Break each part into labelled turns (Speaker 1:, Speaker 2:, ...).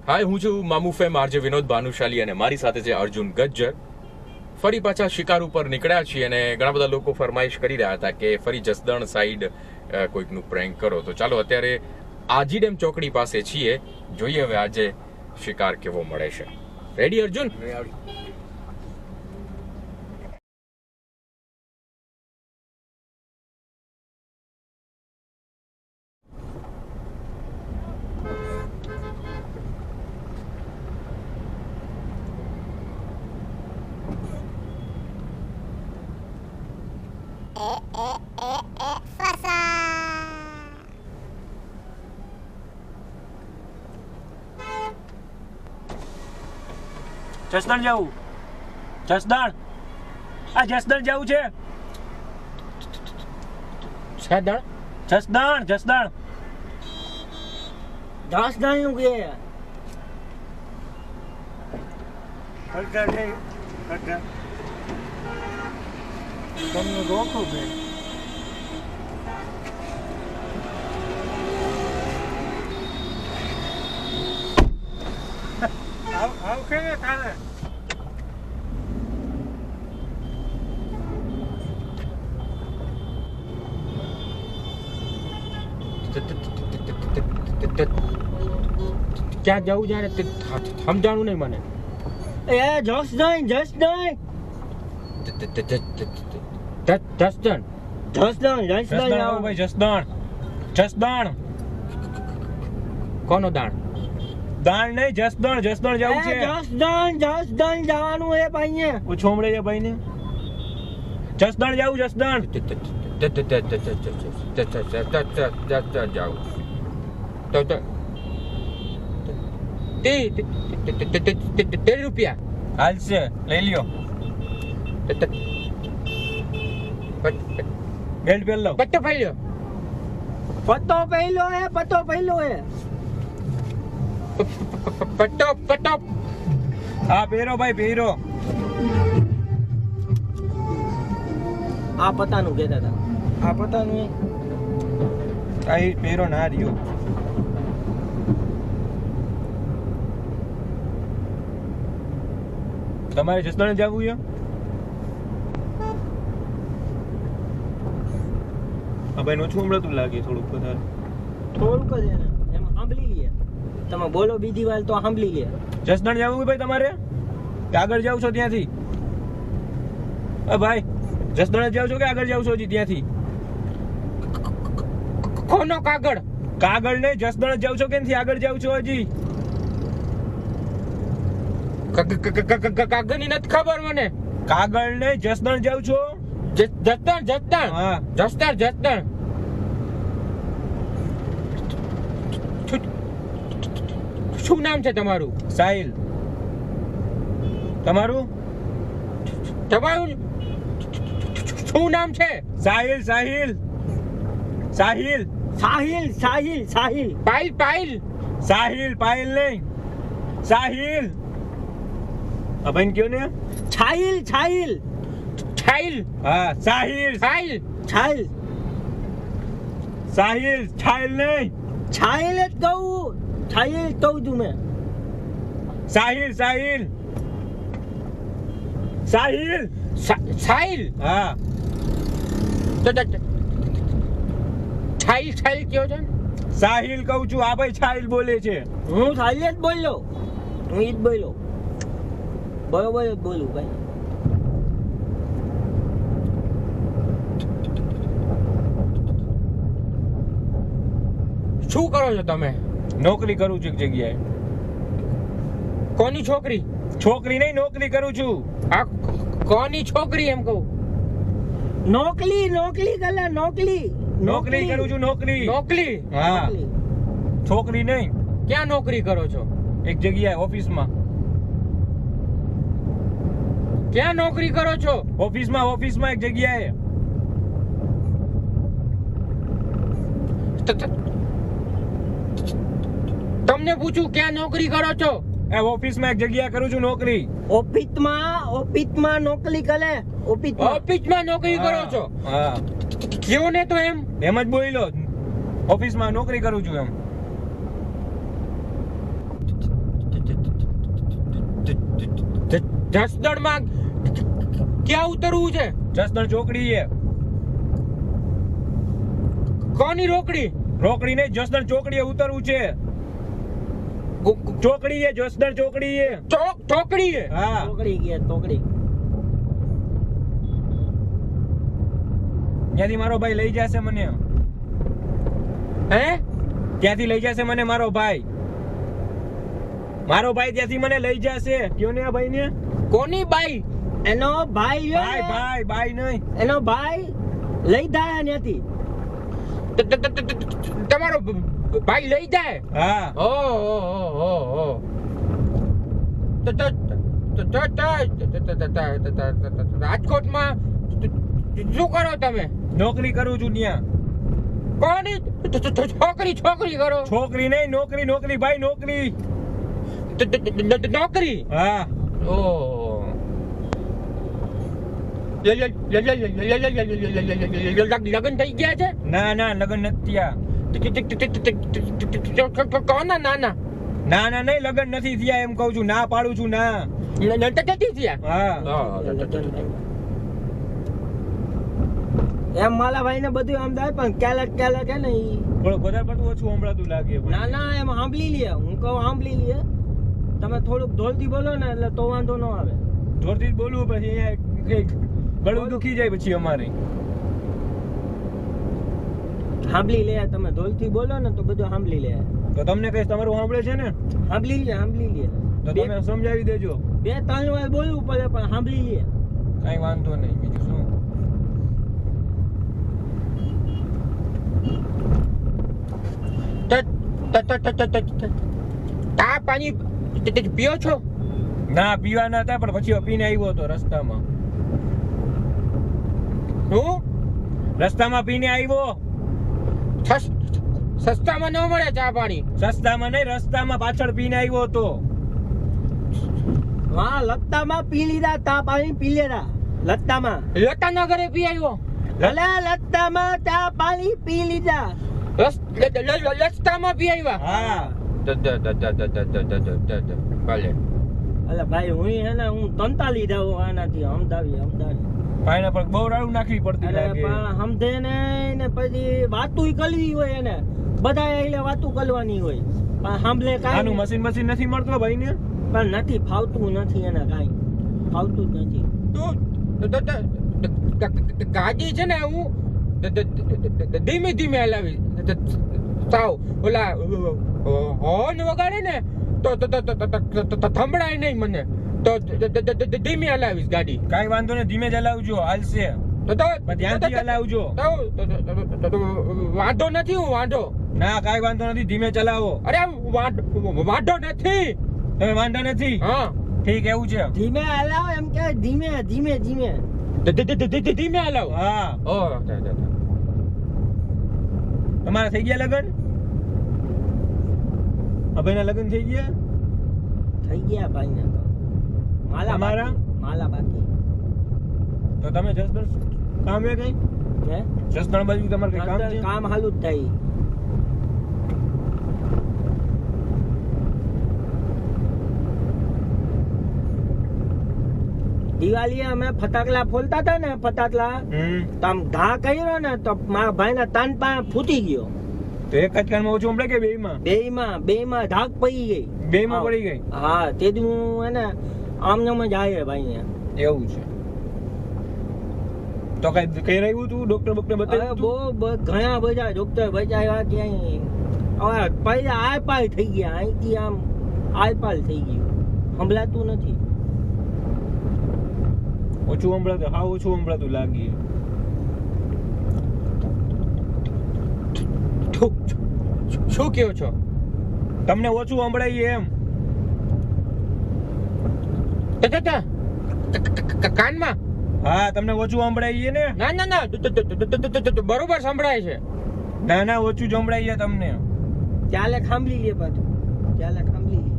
Speaker 1: હાય, હું છું મામુ fame RJ Vinod Bhanushali અને મારી સાથે છે અર્જુન ગજ્જર. ફરી પાછા શિકાર ઉપર નીકળ્યા છીએ અને ઘણા બધા લોકો ફરમાઈશ કરી રહ્યા હતા કે ફરી જસદણ સાઈડ કોઈકનું પ્રેન્ક કરો. તો ચાલો અત્યારે આજી ડેમ ચોકડી પાસે છીએ, જોઈએ હવે આજે શિકાર કેવો મળે છે. રેડી અર્જુન?
Speaker 2: જસદણ જવું, જસદણ, આ જસદણ જવું છે.
Speaker 1: જસદણ
Speaker 2: જસદણ જસદણ
Speaker 3: જસદણ નું કે તમને રોકું છે. આવ કે તારે
Speaker 1: ક્યાં જવું જ્યારે સમજાણું નહીં મને.
Speaker 3: એ જસદણ જસદણ
Speaker 1: જસદણ
Speaker 3: જસદણ
Speaker 2: જસદણ આવો ભાઈ, જસદણ જસદણ.
Speaker 1: કોનો દાણ?
Speaker 2: દાણ નહીં, જસદણ જસદણ જવું છે.
Speaker 3: જસદણ જસદણ જવાનું હે ભાઈ.
Speaker 2: ઉછોમડે છે ભાઈ ને. જસદણ જવું, જસદણ.
Speaker 1: જાઉં તો 13 રૂપિયા
Speaker 2: હાલશે, લઈ લ્યો. બેલ્ટ પહેર લો.
Speaker 1: પટ્ટો ફાડ્યો.
Speaker 3: પત્તો પહેલો હે, પત્તો પહેલો હે.
Speaker 1: પટ્ટો પટ્ટો
Speaker 2: હા પહેરો ભાઈ, પહેરો.
Speaker 3: આ પતાનું કહેતા હતા. આ પતાનું
Speaker 2: આ પહેરો ના રહ્યો. તમારે જસદણ જવું છે? હા ભાઈ, ઓછું હમણાં લાગે થોડુંક વધારે.
Speaker 3: થોડુંક જ એને એમાં સાંભળી લે. તમે બોલો બીજી વાર તો સાંભળી લે.
Speaker 2: જસદણ જવું ભાઈ તમારે? કે આગળ જાવ છો ત્યાંથી? ભાઈ જસદણ જાવ છો કે આગળ જાવ છો હજી ત્યાંથી?
Speaker 1: કોનો કાગળ?
Speaker 2: કાગળ નહીં, જસદણ જાવ છો કે આગળ જાવ છો હજી?
Speaker 1: કાગળની નથી ખબર મને.
Speaker 2: કાગળ નહીં, જસદણ જાવ છો?
Speaker 1: જસદણ જસદણ
Speaker 2: હા
Speaker 1: જસદણ જસદણ. શું નામ છે તમારું?
Speaker 2: સાહિલ. તમારું?
Speaker 1: તમારું શું નામ છે?
Speaker 2: સાહિલ સાહિલ સાહિલ
Speaker 3: સાહિલ સાહિલ સાહિલ
Speaker 1: પાયલ પાયલ
Speaker 2: સાહિલ, પાયલ નહીં, સાહિલ. આ ભાઈ કયો ને?
Speaker 3: છાહિલ છાહિલ
Speaker 1: છાઈલ.
Speaker 2: હા સાહિલ
Speaker 1: છાઈલ
Speaker 3: છાહિલ
Speaker 2: સાહિલ, છાહિલ નહીં,
Speaker 3: છાહિલ જ કહું. છાહિલ કહું છું મેં.
Speaker 2: સાહિલ સાહિલ સાહિલ.
Speaker 1: છાઈલ.
Speaker 2: હા
Speaker 1: તો છાઈલ છાઈલ કયો છે?
Speaker 2: સાહિલ કહું છું. આ ભાઈ છાહિલ બોલે છે.
Speaker 3: હું છાહિલ જ બોલ્યો. હું ઈ જ બોલ્યો. બરોબર જ બોલું ભાઈ.
Speaker 1: શું કરો છો તમે?
Speaker 2: નોકરી કરું છું એક જગ્યાએ.
Speaker 1: કોની છોકરી?
Speaker 2: છોકરી નહીં, નોકરી કરું છું.
Speaker 1: આ કોની છોકરી એમ કહું?
Speaker 3: નોકલી નોકલી કલા નોકલી
Speaker 2: નોકરી કરું છું, નોકરી.
Speaker 1: નોકરી?
Speaker 2: હા, છોકરી નહીં.
Speaker 1: ક્યાં નોકરી કરો છો?
Speaker 2: એક જગ્યાએ ઓફિસમાં.
Speaker 1: ક્યાં નોકરી કરો છો?
Speaker 2: ઓફિસમાં, ઓફિસમાં એક જગ્યાએ.
Speaker 1: તમને પૂછું ક્યાં નોકરી કરો છો?
Speaker 2: એ ઓફિસમાં એક જગ્યાએ કરું છું નોકરી.
Speaker 3: ઓફિસમાં નોકરી કરે.
Speaker 1: ઓફિસમાં નોકરી કરો છો?
Speaker 2: હા.
Speaker 1: કેવો ને તો એમ
Speaker 2: જ બોલ્યો. ઓફિસમાં નોકરી કરું છું એમ.
Speaker 1: જસદણમાં ક્યાં ઉતરવું છે?
Speaker 2: જસદણ ચોકડી છે.
Speaker 1: કોની રોકડી?
Speaker 2: રોકડી નહીં, જસદણ ચોકડીએ ઉતરવું છે. ચોકડી છે, જસદણ ચોકડી છે.
Speaker 1: ચોકડી છે.
Speaker 2: હા
Speaker 3: તોકડી ગયા તોકડી.
Speaker 2: ત્યાંથી મારો ભાઈ લઈ જશે મને.
Speaker 1: હે?
Speaker 2: ત્યાંથી લઈ જશે મને મારો ભાઈ. મારો ભાઈ ત્યાંથી મને લઈ જશે. કયો ને આ ભાઈ ને?
Speaker 1: કોની બાઈ?
Speaker 3: એનો ભાઈ છે
Speaker 2: ભાઈ
Speaker 3: ને,
Speaker 2: ભાઈ ભાઈ નહીં.
Speaker 3: એનો ભાઈ લઈ જાય ત્યાંથી.
Speaker 1: તમારો ભાઈ લઈ જાય?
Speaker 2: હા
Speaker 1: ઓ રાજકોટમાં શું કરો તમે?
Speaker 2: નોકરી કરું છું ત્યાં.
Speaker 1: કોની છોકરી કરો?
Speaker 2: છોકરી નહીં, નોકરી નોકરી ભાઈ નોકરી.
Speaker 1: નોકરી?
Speaker 2: હા
Speaker 1: લગ્ન થઈ ગયા છે?
Speaker 2: ના ના લગન નથી થયા.
Speaker 1: કોના નાના?
Speaker 2: ના ના નહીં લગન નથી થયા એમ કહું છું. ના પાડું છું ના.
Speaker 1: નથી થયા?
Speaker 2: હા
Speaker 3: એમ માલા ભાઈ ને બધું આમ થાય પણ ક્યારેક હે ને ઈ
Speaker 2: થોડું વધારે પડતું ઓછું સંભળાતું લાગે.
Speaker 3: ના ના એમ સાંભળી લે. હું કહું સાંભળી લે. તમે થોડુંક ઢોલથી બોલો ને એટલે તો વાંધો ન આવે.
Speaker 2: જોરથી જ બોલવું પછી અહીંયા કંઈક ગળું દુખી જાય પછી અમારે.
Speaker 3: સાંભળી લે. તમે ઢોલથી બોલો ને તો બધું સાંભળી લે.
Speaker 2: તો તમને કઈ તમારું સાંભળે છે ને
Speaker 3: સાંભળી લે.
Speaker 2: તો તમે સમજાવી દેજો.
Speaker 3: 2-3 વાર બોલવું પડે પણ સાંભળી લે.
Speaker 2: કઈ વાંધો નહીં. બીજું શું?
Speaker 1: તા પાણી પીઓ છો?
Speaker 2: ના પીવાના હતા પણ પછી પીને આવ્યો હતો રસ્તામાં.
Speaker 1: હું
Speaker 2: રસ્તામાં પીને આવ્યો.
Speaker 1: સસ્તામાં ન મળે ચા પાણી?
Speaker 2: સસ્તામાં નહીં, રસ્તામાં પાછળ પીને આવ્યો હતો.
Speaker 3: હા લત્તામાં પી લીધા. તા પાણી પી લેતા લત્તામાં.
Speaker 1: લતાના ઘરે પી આવ્યો?
Speaker 3: ભલે લત્તામાં ચા પાણી પી લીધા.
Speaker 1: રસ્તામાં પી આવ્યા?
Speaker 2: હા
Speaker 1: ભલે.
Speaker 3: અલે ભાઈ હું હે ને હું તંતા લીધા હું આનાથી અમદાવી.
Speaker 2: પાઇનેપલ બહુ રાડું નાખવી પડતી
Speaker 3: અરે
Speaker 2: લાગે.
Speaker 3: પણ સમજે ને પછી વાતું કરવી હોય એને. બધા એટલે વાતું કરવાની હોય પણ સાંભળે
Speaker 2: આનું
Speaker 3: કાંઈ
Speaker 2: મશીન નથી મળતું ભાઈ ને.
Speaker 3: પણ નથી ફાવતું નથી એને કાંઈ ફાવતું જ નથી.
Speaker 1: ગાડી છે ને હું ધીમે ધીમે હલાવી સાવ ઓલા હોર્ન વગાડે ને તો થંભળાય નહીં મને તો ધીમે હલાવીશ ગાડી.
Speaker 2: કાઈ વાંધો નહીં, ધીમે જ હલાવજો હાલશે.
Speaker 1: તો
Speaker 2: પણ ધ્યાનથી હલાવજો.
Speaker 1: વાંધો નથી. હું વાંધો
Speaker 2: ના કાઈ વાંધો નથી, ધીમે ચલાવો.
Speaker 1: અરે વાંધો નથી.
Speaker 2: તમે વાંધો નથી?
Speaker 1: હા
Speaker 2: ઠીક એવું છે.
Speaker 3: ધીમે હલાવ એમ કે ધીમે
Speaker 1: ધીમે હલાવ.
Speaker 2: હા
Speaker 1: ઓ
Speaker 2: તમારા થઈ ગયા લગન? અભયના લગન થઈ ગયા?
Speaker 3: થઈ ગયા ભાઈ ને તો
Speaker 2: તમારા?
Speaker 3: માલા બાકી
Speaker 2: તો તમે જસદણ કામ હે કઈ?
Speaker 3: હે
Speaker 2: જસદણ બાજુ તમારે કઈ કામ છે?
Speaker 3: કામ હાલું જ થાય. દિવાળી અમે ફટાકડા ફોલતા હતા ને ફટાકડા તો આમ ઘા કર્યો ને તો મારા ભાઈ ના તાન પા ફૂટી ગયો.
Speaker 2: તો એક જ કાનમાં ઓછું હમણાં કે
Speaker 3: બેયમાં ધાક પડી ગઈ.
Speaker 2: બેયમાં પડી ગઈ?
Speaker 3: હા તેથી હું એને આમ નામ જ આવે ભાઈ ને.
Speaker 2: એવું છે. તો કઈ રહ્યું તું ડોક્ટર બતાવ્યું
Speaker 3: બહુ
Speaker 2: તું?
Speaker 3: ઘણા બધા ડોક્ટર બચાવ્યા ક્યાંય હવે પહેલા આરપાર થઈ ગયા. અહીંથી આમ આરપાર થઈ ગયું. સંભળાતું નથી.
Speaker 2: ઓછું સંભળાતું, હા ઓછું સંભળાતું લાગી.
Speaker 1: શું કહો છો?
Speaker 2: તમને ઓછું સંભળાય એમ?
Speaker 1: કાનમાં?
Speaker 2: હા તમને ઓછું સંભળાય ને?
Speaker 1: ના બરોબર સંભળાય છે.
Speaker 2: ના ના ઓછું સંભળાય છે તમને.
Speaker 3: ચાલે ખાંભલી લે પાછું. ચાલે ખાંભલી લે.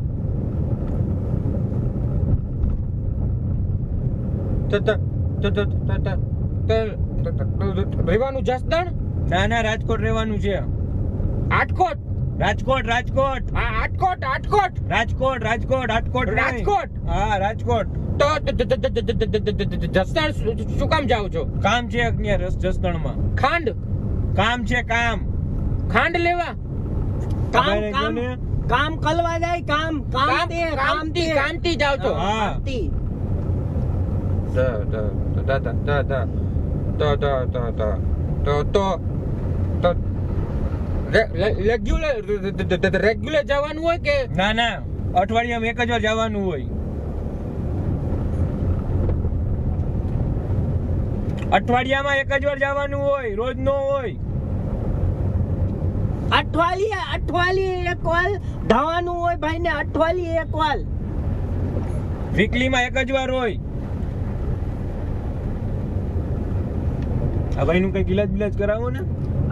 Speaker 1: રહેવાનું જસદણ?
Speaker 2: ના ના રાજકોટ રહેવાનું છે.
Speaker 1: આટકોટ?
Speaker 2: રાજકોટ રાજકોટ
Speaker 1: હા આટકોટ આટકોટ
Speaker 2: રાજકોટ રાજકોટ રાજકોટ નહીં.
Speaker 1: રાજકોટ?
Speaker 2: હા રાજકોટ.
Speaker 1: તો જસદણ શું કામ જાવ છો?
Speaker 2: કામ છે અગ્નિયા જસદણમાં
Speaker 1: ખાંડ
Speaker 2: કામ છે કામ.
Speaker 1: ખાંડ લેવા?
Speaker 3: કામ
Speaker 2: ભાઈને
Speaker 3: કામ
Speaker 2: જો ને.
Speaker 3: કામ કલવા જાય કામ
Speaker 1: કામથી જાવ છો?
Speaker 2: હા.
Speaker 3: કામથી.
Speaker 1: રેગ્યુલર જવાનું હોય કે?
Speaker 2: ના ના અઠવાડિયામાં એક જ વાર જવાનું હોય. અઠવાડિયામાં એક જ વાર જવાનું હોય, રોજ નો હોય.
Speaker 3: અઠવાડિયે એક વાર ધાવાનું હોય ભાઈ ને, અઠવાડિયે એક વાર.
Speaker 2: વીકલીમાં એક જ વાર હોય. આ ભાઈ નું કઈ ઇલાજ બિલાજ કરાવો ને.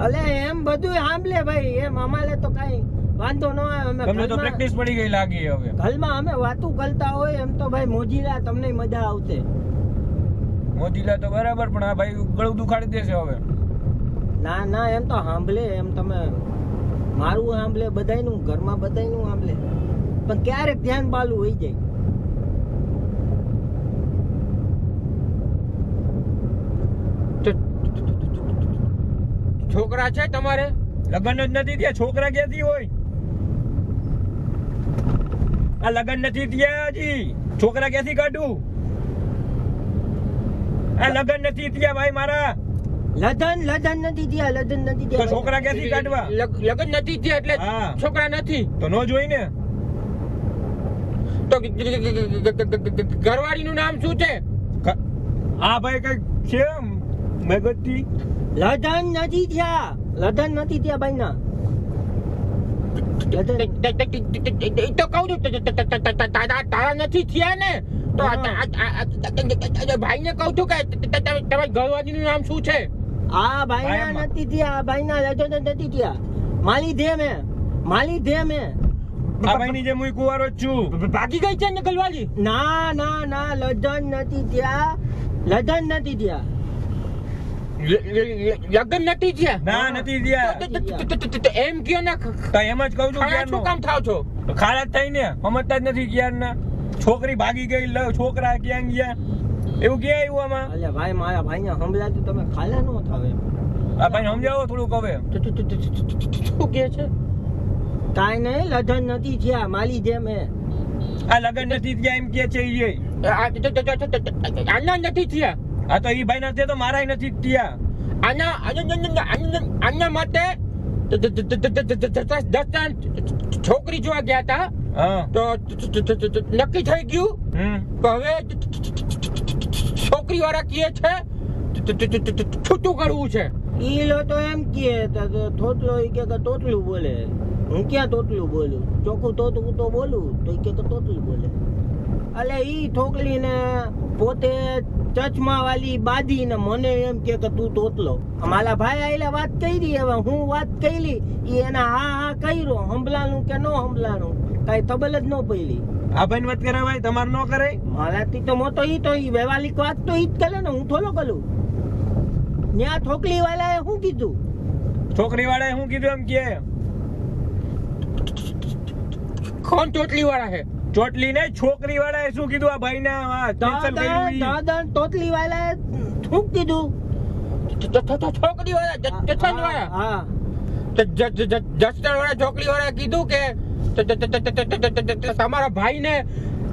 Speaker 3: અલે એમ બધું સાંભળે ભાઈ, એમ અમારે તો કઈ વાંધો ન આવે. અમે
Speaker 2: તમને તો
Speaker 3: ઘરમાં-
Speaker 2: પ્રેક્ટિસ પડી ગઈ લાગી હવે.
Speaker 3: ઘરમાં અમે વાતું કરતા હોય એમ તો ભાઈ મોજીલા તમને મજા આવશે.
Speaker 2: મોજીલા તો બરાબર, પણ આ ભાઈ ગળું દુખાડી દેશે હવે.
Speaker 3: ના ના એમ તો સાંભળે, એમ તમે મારું સાંભળે, બધાયનું ઘરમાં બધાયનું સાંભળે, પણ ક્યારેક ધ્યાન બાલું હોઈ જાય.
Speaker 1: છોકરા છે તમારે?
Speaker 2: લગન જ નથી થયા, છોકરા ક્યાંથી હોય? આ લગન નથી થયા હજી, છોકરા ક્યાંથી કાઢું? આ લગન નથી થયા ભાઈ મારા,
Speaker 3: લધન નથી થયા, લધન નથી
Speaker 2: તો
Speaker 3: થયા.
Speaker 2: છોકરા ક્યાંથી કાઢવા?
Speaker 1: લગન નથી થયા એટલે
Speaker 2: હા.
Speaker 1: છોકરા નથી
Speaker 2: તો નો જોઈ ને.
Speaker 1: તો ઘરવાળીનું નામ શું છે?
Speaker 2: આ ભાઈ કઈક છે મેગતી.
Speaker 3: લધન નથી થયા, લધન નથી થયા ભાઈ ના.
Speaker 1: તો કહું છું તારા નથી થયા ને, તો ભાઈને કહું છું કે તમારી ઘરવાળીનું નામ શું છે?
Speaker 3: આ ભાઈ ના
Speaker 2: ભાઈમાં.
Speaker 3: નથી થયા, આ ભાઈ ના લધન નથી થયા. માલી દે મે
Speaker 2: આ ભાઈ ની જેમ હું કુંવારો જ છું.
Speaker 1: ભાગી ગઈ છે ને ઘરવાળી?
Speaker 3: ના ના ના લધન નથી થયા, લધન નથી થયા.
Speaker 1: લગ્ન નથી થયા?
Speaker 2: ના નથી થયા.
Speaker 1: એમ કયો ને,
Speaker 2: તો એમ જ કહું છું
Speaker 1: ખાડા શું કામ થાવ છો?
Speaker 2: ખાડા જ થઈને સમજતા જ નથી ક્યારના. છોકરી ભાગી ગઈ, છોકરા ક્યાં ગયા, એવું ક્યાં આવ્યું આમાં?
Speaker 3: અલ્યા ભાઈ મારા ભાઈ ને હમણાં તમે ખાલા નો થાવ એમ.
Speaker 2: આ ભાઈ સમજાવો થોડુંક હવે.
Speaker 1: શું કે છે?
Speaker 3: કાઈ નહીં, લધન નથી થયા, માલી દે મે.
Speaker 2: આ લગન નથી થયા એમ કે છે ઈ.
Speaker 1: આના નથી થયા?
Speaker 2: આ તો ઈ ભાઈ ના છે તો મારાય નથી થયા.
Speaker 1: આના માટે 10 છોકરી જોવા ગયા હતા,
Speaker 2: હા.
Speaker 1: તો નક્કી થઈ ગયું તો હવે છોકરી વાળા કહે છે છૂટું કરવું છે.
Speaker 3: ઈ લો તો એમ કે થોતલો ઈ કે તોતલું બોલે. હું ક્યાં તોતલું બોલું? ચોખ્ખું તોતલું તો બોલું તો ઈ કે તોતલું બોલે. અલે ઈ ઠોકલી ને પોતે ચચમા વાલી બાદી ને મને એમ કે તું તોતલો. મારા ભાઈ આઈલા વાત કરી, હવે હું વાત કરી, ઈ એના હા કર્યો, હંભલાનું કે નો હંભલાનું કઈ તબલ જ નો પડી.
Speaker 2: આ ભાઈ વાત કરાવાય, તમારે ન કરાય.
Speaker 3: મારાથી તો મોટો ઈ તો ઈ વ્યવહારિક વાત તો ઈ જ કરે ને, હું થોડો કરું. ન્યા ઠોકલી વાળાએ શું કીધું?
Speaker 2: છોકરી વાળાએ શું કીધું એમ કે?
Speaker 1: કોણ ચોટલી વાળા છે?
Speaker 2: ચોટલી ને છોકરી વાળાએ શું કીધું આ ભાઈ ના? કેન્સલ કર્યું ઈ.
Speaker 3: દાદા ટોટલી વાળાએ શું કીધું?
Speaker 1: છોકરી વાળા જસદણ વાળા?
Speaker 3: હા
Speaker 1: જસદણ વાળા છોકરી વાળા કીધું કે તમારા ભાઈને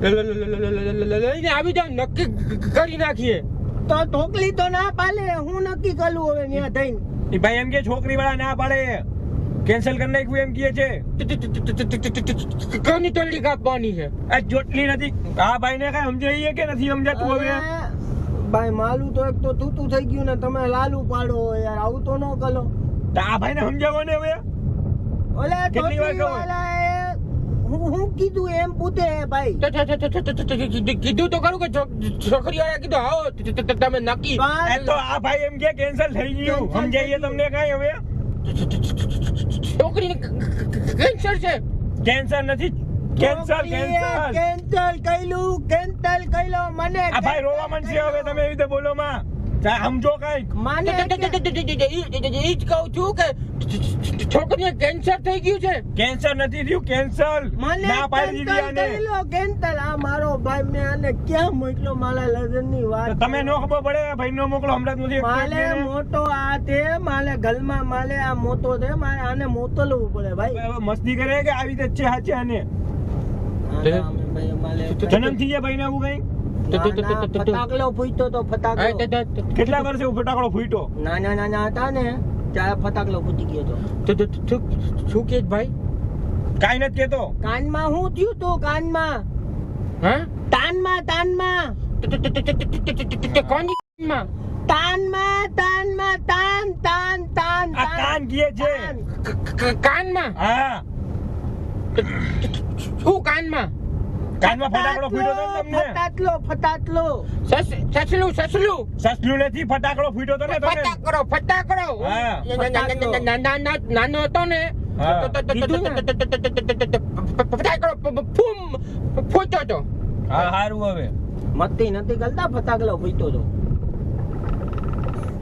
Speaker 1: લઈને આવી જાવ, નક્કી કરી નાખીએ.
Speaker 3: તો ઠોકલી તો ના પાલે, હું નક્કી કરું હવે ન્યા થઈને.
Speaker 2: ઈ ભાઈ એમ કે છોકરી વાળા ના પાડે, કેન્સલ કરી નાખ્યું એમ કે છે.
Speaker 1: કોની ટોલી કાપવાની છે?
Speaker 2: આ ચોટલી નથી. આ ભાઈ ને કઈ સમજાય કે નથી સમજાતું હવે?
Speaker 3: હવે ભાઈ માલું તો એક તો તૂતું થઈ ગયું ને તમે લાલુ પાડો યાર, આવું તો ન કરો.
Speaker 2: તો આ ભાઈ ને સમજાવો ને હવે.
Speaker 3: ઓલે
Speaker 2: કેટલી વાર
Speaker 3: ટોટલી
Speaker 2: કહું?
Speaker 3: વાળાએ હું કીધું એમ પૂછે ભાઈ.
Speaker 1: કીધું તો ખરું કે છોકરી વાળા કીધું આવો તમે નક્કી.
Speaker 2: એ તો આ ભાઈ એમ કે કેન્સલ થઈ ગયું, સમજાઈએ તમને કઈ હવે?
Speaker 1: છોકરી કેન્સર છે?
Speaker 2: કેન્સર નથી, કેન્સલ
Speaker 3: કેન્સલ કઈલું મને
Speaker 2: આ ભાઈ રોવા માંડશે હવે તમે એવી રીતે બોલો માં. તા સમજો કઈક.
Speaker 3: માને
Speaker 1: ઈ જ કહું છું કે છોકરીને કેન્સર થઈ ગયું છે.
Speaker 2: કેન્સર નથી થયું, કેન્સર.
Speaker 3: મને
Speaker 2: ના પાડી દીધી
Speaker 3: કેન્સલ
Speaker 2: આને.
Speaker 3: કરી લો, કેન્સલ. આ મારો ભાઈ મેં આને ક્યાં મોકલ્યો મારા લગ્નની
Speaker 2: તો
Speaker 3: વાત
Speaker 2: તમે નો ખબર પડે ભાઈ નો મોકલો હમણાં જ નથી
Speaker 3: માલે મોટો આ તે માલે ગલમાં માલે આ મોટો છે મારે આને મોકલવું પડે ભાઈ.
Speaker 2: હવે મસ્તી કરે કે આવી રીતે છે સાચે આને
Speaker 3: આના અમે ભાઈ માલે
Speaker 2: જન્મ થઈ ગયા ભાઈ ને આવું કઈ
Speaker 3: ફટાકડો ફૂટ્યો તો ફટાકડો
Speaker 2: કેટલા વર્ષે એવું ફટાકડો ફૂટ્યો?
Speaker 3: નાના હતા ને ત્યારે ફટાકડો ફૂટી ગયો તો.
Speaker 1: શું કે ભાઈ?
Speaker 2: કાઈ નથી કેતો.
Speaker 3: કાનમાં હું થયું તું કાનમાં
Speaker 1: હા
Speaker 3: તાનમાં
Speaker 1: કોની માં?
Speaker 3: તાનમાં તાન
Speaker 2: આ કાન કીએ છે.
Speaker 1: કાનમાં?
Speaker 2: હા
Speaker 1: શું કાનમાં?
Speaker 2: કાનમાં ફટાકડો ફૂટ્યો તો ને તમને.
Speaker 3: ફટાકડો
Speaker 1: સસલું
Speaker 2: સસલું નથી, ફટાકડો ફૂટ્યો તો ને તમે.
Speaker 1: ફટાકડો
Speaker 2: હા.
Speaker 1: નાનો હતો ને
Speaker 2: હા.
Speaker 1: ફટાકડો ફૂટ્યો હતો.
Speaker 2: હા સારું. હવે
Speaker 3: મત્તી નથી કરતા ફટાકડો ફૂટ્યો તો.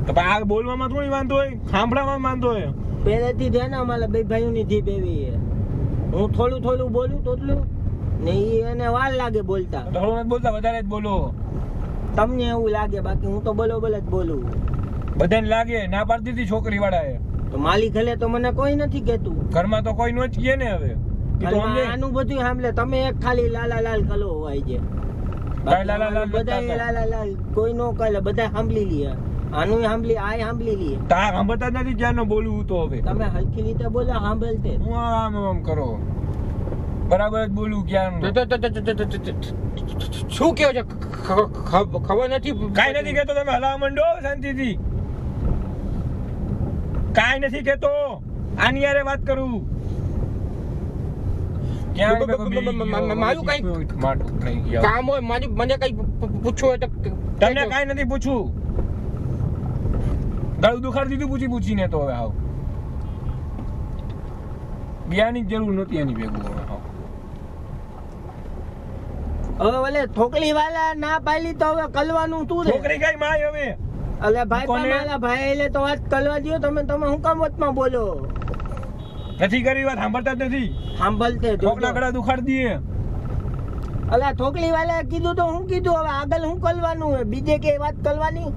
Speaker 2: તો પણ આ બોલવામાં થોડી વાંધો હોય, સાંભળવામાં વાંધો હોય.
Speaker 3: પહેલેથી છે ને અમારા બે ભાઈઓની જીભ એવી છે. હું થોડું બોલું તોટલું ને ઈ એને વાર લાગે બોલતા.
Speaker 2: થોડું નથી બોલતા, વધારે જ બોલો.
Speaker 3: તમને એવું લાગે, બાકી હું તો બોલ જ બોલું.
Speaker 2: બધાને લાગે. ના પાડતી હતી છોકરી વાળાએ.
Speaker 3: તો માલિક હલે તો મને કોઈ નથી કહેતું.
Speaker 2: ઘરમાં તો કોઈ નો જ કહે ને. હવે ઈ તો
Speaker 3: ઘરમાં
Speaker 2: સમજે.
Speaker 3: આનું બધું સાંભળે. તમે એક ખાલી લાલ કલો હોય છે.
Speaker 2: કાંઈ લાલ
Speaker 3: બધા
Speaker 2: નથી.
Speaker 3: લાલ કોઈ નો કહે, બધા સાંભળી લે. આનું સાંભળી સાંભળી લે.
Speaker 2: તા સાંભળતા જ નથી ક્યારનો બોલું તો. હવે
Speaker 3: તમે હલકી રીતે બોલો, સાંભળતે.
Speaker 2: હું આમ કરો બરાબર જ બોલું ક્યારનો.
Speaker 1: શું કહો છો? ખબર નથી.
Speaker 2: કાઈ નથી કેતો. તમે હલાવા માંડો શાંતિથી. કાઈ નથી કેતો. આની યારે વાત કરું.
Speaker 1: મારું કઈ કામ હોય, મને કઈ પૂછવું હોય તો
Speaker 2: તમને કાઈ નથી પૂછવું. ગળું દુખાડી દીધું પૂછીને તો. હવે આવ બિયાની જરૂર નહોતી એની ભેગું. હવે આવ
Speaker 3: હવે ઓલે ઠોકલી વાળા ના પાડી તો હવે કલવાનું તું રે.
Speaker 2: છોકરી કઈ માય હવે.
Speaker 3: અલે ભાઈ
Speaker 2: કોને?
Speaker 3: મારા ભાઈ એટલે તો વાત કરવા દો. તમે હું કામ વચમાં બોલો?
Speaker 2: નથી કરી વાત, સાંભળતા જ નથી.
Speaker 3: સાંભળતે
Speaker 2: ઠોકના ગળા દુખાડી દઈએ.
Speaker 3: અલા ઠોકલી વાળા કીધું તો હું કીધું. હવે આગળ હું કરવાનું હે? બીજે કે વાત કરવાની?